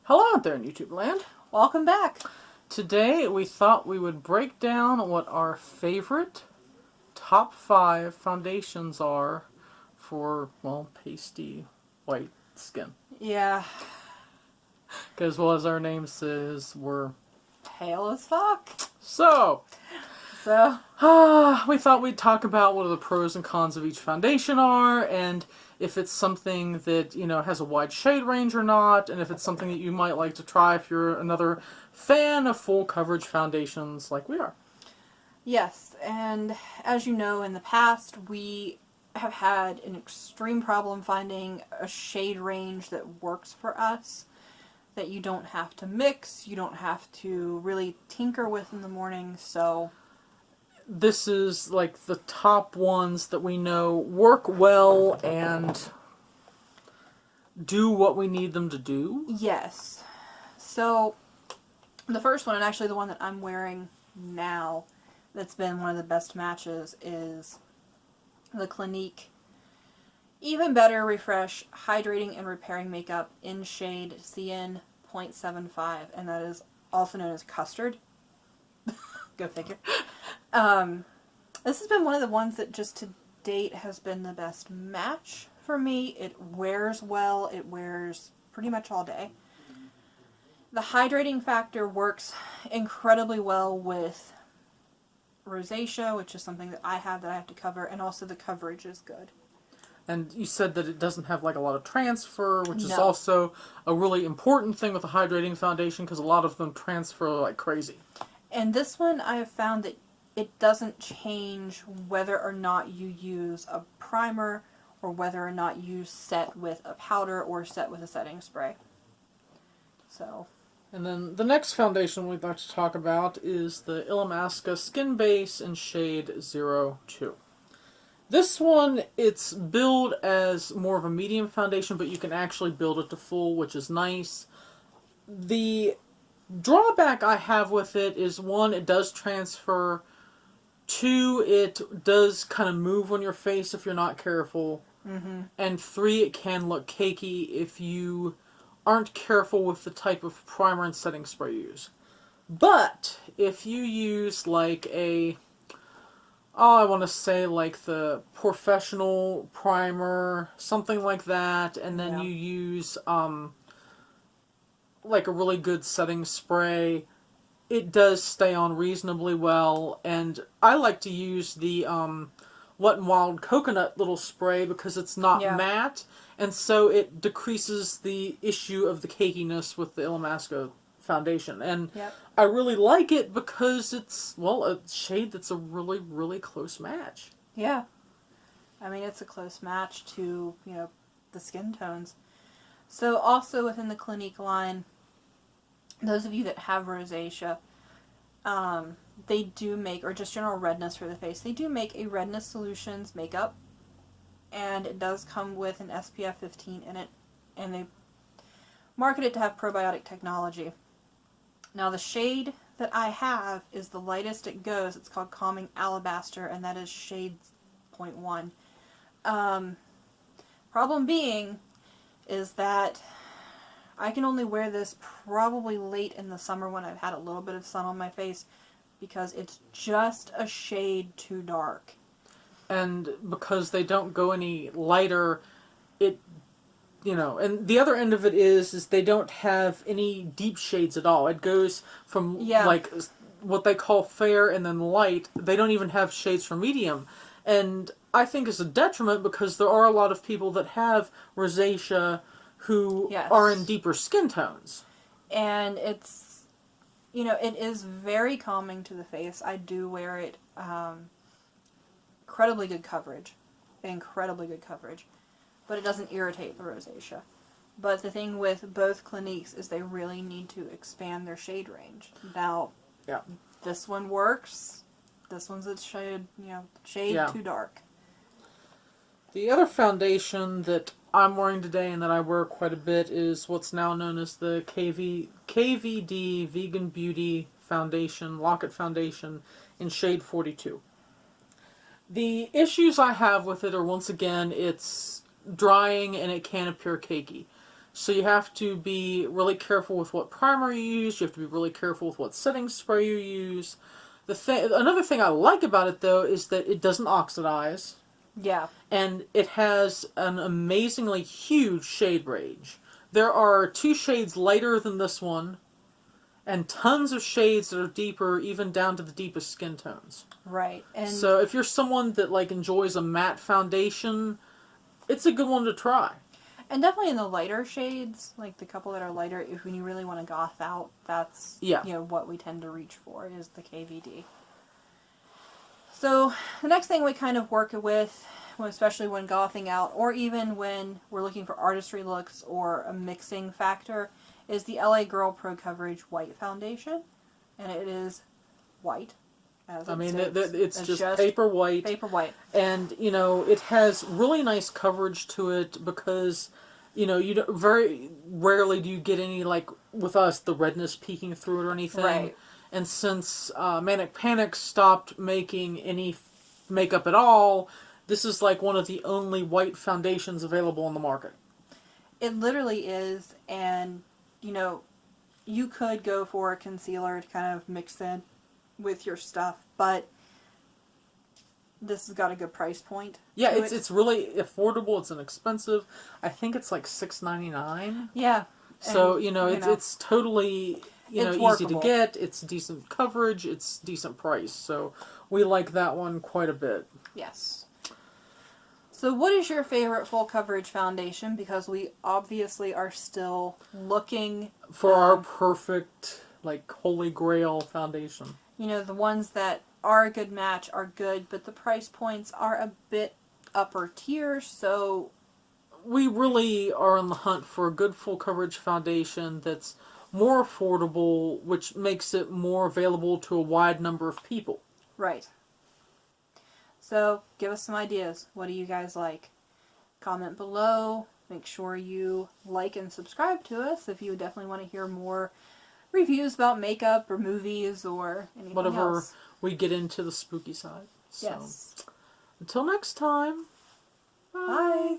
Hello out there in YouTube land. Welcome back. Today we thought we would break down what our favorite top 5 foundations are for, well, pasty white skin. Yeah. Because, well, as our name says, we're Pale as fuck. So, So, we thought we'd talk about what the pros and cons of each foundation are, and if it's something that, has a wide shade range or not, and if it's something that you might like to try if you're another fan of full coverage foundations like we are. yes, and as you know, in the past, we have had an extreme problem finding a shade range that works for us, that you don't have to mix, you don't have to really tinker with in the morning, so... This is like the top ones that we know work well and do what we need them to do. Yes. So, the first one, and actually the one that I'm wearing now, that's been one of the best matches, is the Clinique Even Better Refresh Hydrating and Repairing Makeup in shade CN 0.75, and that is also known as Custard. Go figure. This has been one of the ones that just to date has been the best match for me. It wears well. It wears pretty much all day. The hydrating factor works incredibly well with rosacea, which is something that I have to cover, and also the coverage is good. And you said that it doesn't have like a lot of transfer, which is No. also a really important thing with a hydrating foundation because a lot of them transfer like crazy. And this one I have found that it doesn't change whether or not you use a primer or whether or not you set with a powder or set with a setting spray. So. And then the next foundation we'd like to talk about is the Illamasqua Skin Base in shade 02. This one, it's billed as more of a medium foundation, but you can actually build it to full, which is nice. The drawback I have with it is, one, it does transfer. 2, it does kind of move on your face if you're not careful. Mm-hmm. And 3, it can look cakey if you aren't careful with the type of primer and setting spray you use. But if you use like I want to say like the professional primer, something like that, and then you use like a really good setting spray, it does stay on reasonably well. And I like to use the Wet n Wild coconut little spray because it's not matte, and so it decreases the issue of the cakiness with the Illamasqua foundation. And I really like it because it's, well, a shade that's a really, really close match. Yeah. I mean, it's a close match to, the skin tones. So also within the Clinique line, those of you that have rosacea, they do make, or just general redness for the face, they do make a Redness Solutions makeup, and it does come with an SPF 15 in it, and they market it to have probiotic technology. Now the shade that I have is the lightest it goes. It's called Calming Alabaster, and that is shade 0.1. Problem being is that I can only wear this probably late in the summer when I've had a little bit of sun on my face, because it's just a shade too dark. And because they don't go any lighter, it, and the other end of it is they don't have any deep shades at all. It goes from like what they call fair and then light. They don't even have shades for medium. And I think it's a detriment because there are a lot of people that have rosacea who are in deeper skin tones. And it's, it is very calming to the face. I do wear it. Incredibly good coverage. But it doesn't irritate the rosacea. But the thing with both Cliniques is they really need to expand their shade range. Now, this one works. This one's a shade, shade too dark. The other foundation that I'm wearing today and that I wear quite a bit is what's now known as the KVD Vegan Beauty Foundation, Locket Foundation, in shade 42. The issues I have with it are, once again, it's drying and it can appear cakey. So you have to be really careful with what primer you use. You have to be really careful with what setting spray you use. Another thing I like about it though is that it doesn't oxidize, Yeah. and it has an amazingly huge shade range. There are 2 shades lighter than this one, and tons of shades that are deeper, even down to the deepest skin tones. Right. And So if you're someone that like enjoys a matte foundation, it's a good one to try. and definitely in the lighter shades, like the couple that are lighter, if when you really want to goth out, that's Yeah. what we tend to reach for is the KVD. So the next thing we kind of work with, especially when gothing out, or even when we're looking for artistry looks or a mixing factor, is the LA Girl Pro Coverage White Foundation, and it is white. It's just paper white. Paper white. And, it has really nice coverage to it because, very rarely do you get any, like, with us, the redness peeking through it or anything. Right. And since Manic Panic stopped making any makeup at all, this is, like, one of the only white foundations available on the market. It literally is, and, you could go for a concealer to kind of mix in with your stuff, but this has got a good price point. Yeah, it's really affordable. It's inexpensive. I think it's like $6.99. Yeah. So it's totally it's easy workable to get. It's decent coverage. It's decent price. So we like that one quite a bit. Yes. So what is your favorite full coverage foundation? Because we obviously are still looking for our perfect, like, holy grail foundation. The ones that are a good match are good, but the price points are a bit upper tier, so we really are on the hunt for a good full coverage foundation that's more affordable, which makes it more available to a wide number of people. Right. So give us some ideas. What do you guys like? Comment below. Make sure you like and subscribe to us if you definitely want to hear more reviews about makeup or movies or anything Whatever else. We get into the spooky side. So, yes. Until next time. Bye.